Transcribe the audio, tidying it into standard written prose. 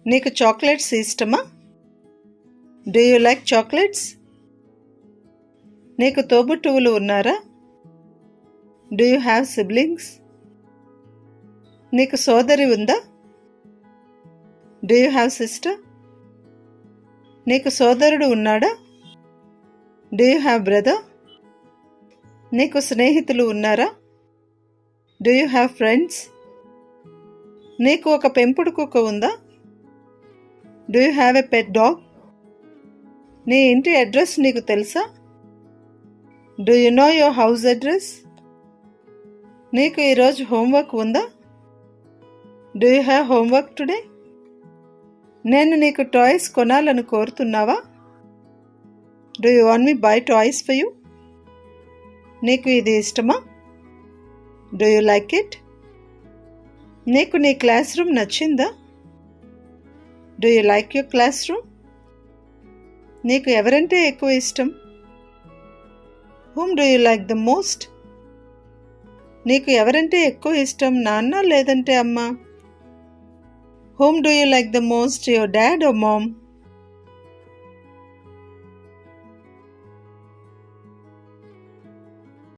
నీకు చాక్లెట్స్ ఇష్టమా? Do you like chocolates? నీకు తోబుట్టువులు ఉన్నారా? Do you have siblings? నీకు సోదరి ఉందా? Do you have sister? నీకు సోదరుడు ఉన్నాడా? Do you have brother? నీకు స్నేహితులు ఉన్నారా? Do you have friends? నీకు ఒక పెంపుడు కుక్క ఉందా? Do you have a pet dog? నీ ఇంటి అడ్రస్ నీకు తెలుసా? Do you know your house address? నీకు ఈరోజు హోంవర్క్ ఉందా? Do you have homework today? నేను నీకు టాయ్స్ కొనాలని కోరుతున్నావా? Do you want me buy toys for you? నీకు ఇది ఇష్టమా? Do you like it? నీకు నీ క్లాస్ రూమ్ నచ్చిందా? Do you like your classroom? నీకు ఎవరంటే ఎక్కువ ఇష్టం? Whom do you like the most? నీకు ఎవరంటే ఎక్కువ ఇష్టం, నాన్న లేదంటే అమ్మ? Whom do you like the most, your dad or mom?